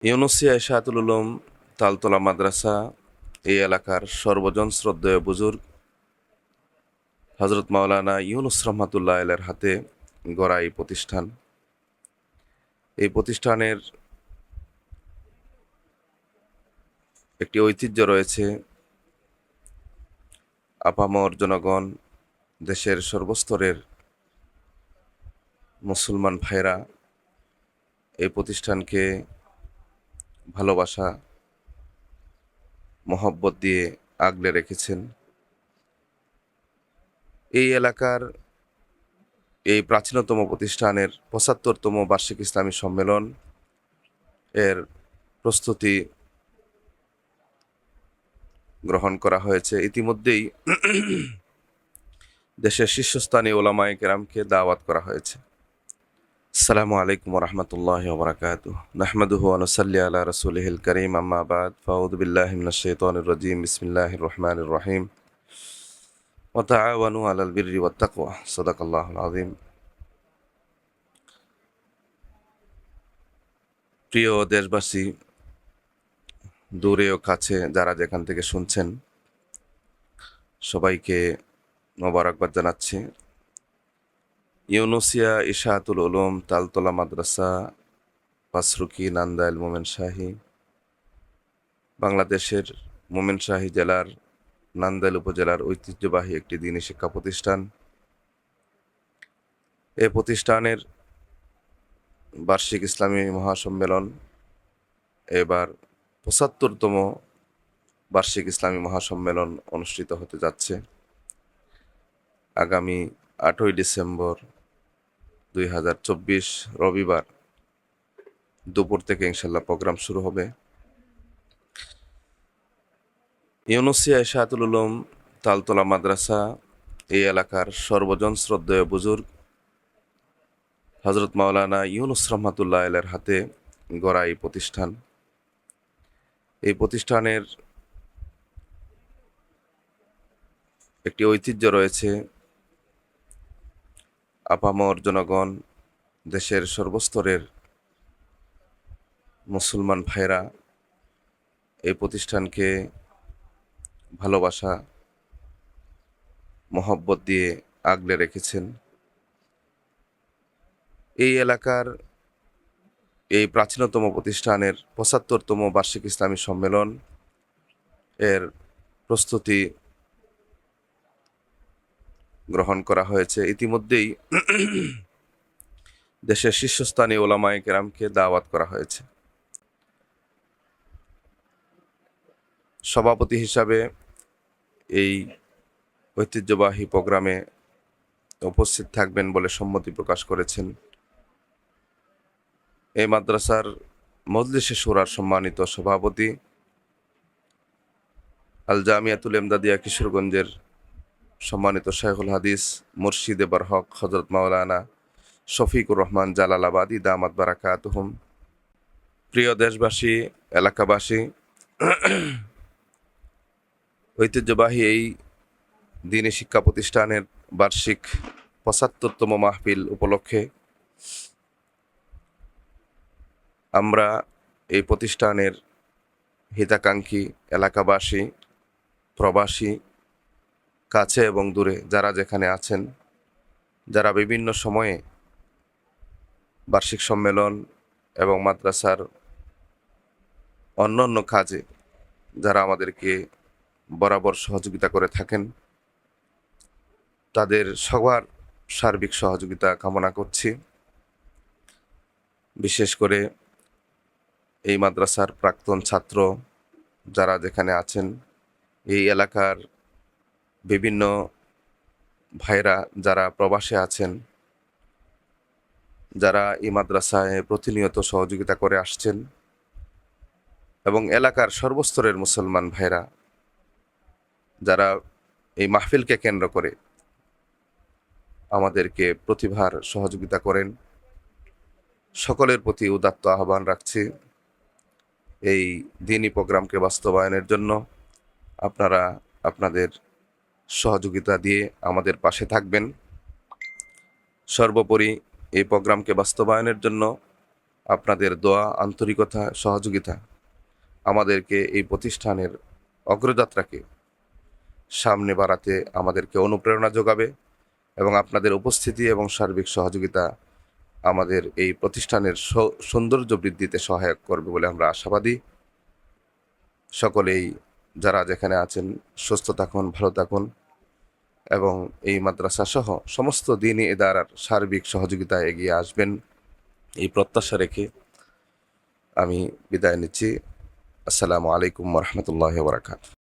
ইউনুসিয়া ইশাআতুল উলুম তালতলা মাদ্রাসা এই এলাকার সর্বজন শ্রদ্ধেয় বুজুর্গ হজরত মাওলানা ইউনুস রহমাতুল্লাহ আলাইহির হাতে গড়া এই প্রতিষ্ঠান। এই প্রতিষ্ঠানের একটি ঐতিহ্য রয়েছে। আপামর জনগণ, দেশের সর্বস্তরের মুসলমান ভাইরা এই প্রতিষ্ঠানকে ভালোবাসা মহব্বত দিয়ে আগলে রেখেছেন। এই এলাকার এই প্রাচীনতম প্রতিষ্ঠানের ৭৫তম বার্ষিক ইসলামী সম্মেলন এর প্রস্তুতি গ্রহণ করা হয়েছে। ইতিমধ্যেই দেশের শীর্ষস্থানীয় উলামায়ে কেরামকে দাওয়াত করা হয়েছে। আসসালামু আলাইকুম ওয়া রাহমাতুল্লাহি ওয়া বারাকাতুহু। নাহমাদুহু ওয়া নুসাল্লি আলা রাসূলিহিল কারীম, আম্মা বা'দ। ফাআউযু বিল্লাহি মিনাশ শাইতানির রাজীম। বিসমিল্লাহির রহমানির রহিম। ওয়া তাআওয়ানু আলাল বিররি ওয়াত তাকওয়া। সাদাকাল্লাহুল আযীম। প্রিয় দেশবাসী, দূরে ও কাছে যারা যেখান থেকে শুনছেন, সবাইকে মোবারকবাদ জানাচ্ছি। ইউনুসিয়া ইশাআতুল উলুম তালতলা মাদ্রাসা, পাঁচরুকি, নান্দাইল, মোমেনশাহী, বাংলাদেশের মোমেনশাহী জেলার নান্দাইল উপজেলার ঐতিহ্যবাহী একটি দ্বীনী শিক্ষা প্রতিষ্ঠান। এই প্রতিষ্ঠানের বার্ষিক ইসলামী মহাসম্মেলন এবার ৭৫তম বার্ষিক ইসলামী মহাসম্মেলন অনুষ্ঠিত হতে যাচ্ছে। আগামী ৮ই ডিসেম্বর ২০২৪ রবিবার দুপুর থেকে ইনশাল্লাহ প্রোগ্রাম শুরু হবে। ইউনুসিয়া ইশাআতুল উলুম তালতলা মাদ্রাসা এই এলাকার সর্বজন শ্রদ্ধেয় বুজুর্গ হজরত মাওলানা ইউনুস রহমাতুল্লাহ আলাইহির হাতে গড়া এই প্রতিষ্ঠান। এই প্রতিষ্ঠানের একটি ঐতিহ্য রয়েছে। আপামর জনগণ, দেশের সর্বস্তরের মুসলমান ভাইরা এই প্রতিষ্ঠানকে ভালোবাসা মহব্বত দিয়ে আগলে রেখেছেন। এই এলাকার এই প্রাচীনতম প্রতিষ্ঠানের ৭৫তম বার্ষিক ইসলামী সম্মেলন এর প্রস্তুতি গ্রহণ করা হয়েছে। ইতিমধ্যেই দেশের শীর্ষস্থানীয় উলামায়ে কেরামকে দাওয়াত করা হয়েছে। সভাপতি হিসাবে এই ঐতিহ্যবাহী প্রোগ্রামে উপস্থিত থাকবেন বলে সম্মতি প্রকাশ করেছেন এই মাদ্রাসার মজলিসে শুরার সম্মানিত সভাপতি, আল জামিয়াতুল ইমদাদিয়া কিশোরগঞ্জের সম্মানিত শাইখুল হাদিস মুর্শিদে বারহক হযরত মাওলানা শফিকুর রহমান জালালাবাদী দামাত বারাকাতুহুম। প্রিয় দেশবাসী, এলাকাবাসী, ঐতিহ্যবাহী এই দ্বীনী শিক্ষা প্রতিষ্ঠানের বার্ষিক ৭৫তম মাহফিল উপলক্ষে আমরা এই প্রতিষ্ঠানের হিতাকাঙ্ক্ষী এলাকাবাসী, প্রবাসী, কাছে এবং দূরে যারা যেখানে আছেন, যারা বিভিন্ন সময়ে বার্ষিক সম্মেলন এবং মাদ্রাসার অন্যান্য কাজে যারা আমাদেরকে বরাবর সহযোগিতা করে থাকেন, তাদের সবার সার্বিক সহযোগিতা কামনা করছি। বিশেষ করে এই মাদ্রাসার প্রাক্তন ছাত্র যারা যেখানে আছেন, এই এলাকার বিভিন্ন ভাইরা যারা প্রবাসে আছেন, যারা এই মাদ্রাসায় প্রতিনিয়ত সহযোগিতা করে আসছেন, এবং এলাকার সর্বস্তরের মুসলমান ভাইরা যারা এই মাহফিলকে কেন্দ্র করে আমাদেরকে প্রতিভার সহযোগিতা করেন, সকলের প্রতি উদাত্ত আহ্বান রাখছি এই দ্বীনী প্রোগ্রামকে বাস্তবায়নের জন্য আপনারা আপনাদের সহযোগিতা দিয়ে আমাদের পাশে থাকবেন। সর্বোপরি এই প্রোগ্রামকে বাস্তবায়নের জন্য আপনাদের দোয়া, আন্তরিকতা, সহযোগিতা আমাদেরকে এই প্রতিষ্ঠানের অগ্রযাত্রাকে সামনে বাড়াতে আমাদেরকে অনুপ্রেরণা যোগাবে এবং আপনাদের উপস্থিতি এবং সার্বিক সহযোগিতা আমাদের এই প্রতিষ্ঠানের সৌন্দর্য বৃদ্ধিতে সহায়ক করবে বলে আমরা আশাবাদী। সকলেই যারা যেখানে আছেন সুস্থ থাকুন, ভালো থাকুন এবং এই মাদ্রাসা সহ সমস্ত দ্বীনি ইদারার সার্বিক সহযোগিতায় এগিয়ে আসবেন এই প্রত্যাশা রেখে আমি বিদায় নিচ্ছি। আসসালামু আলাইকুম ওয়া রাহমাতুল্লাহি ওয়া বারাকাতুহু।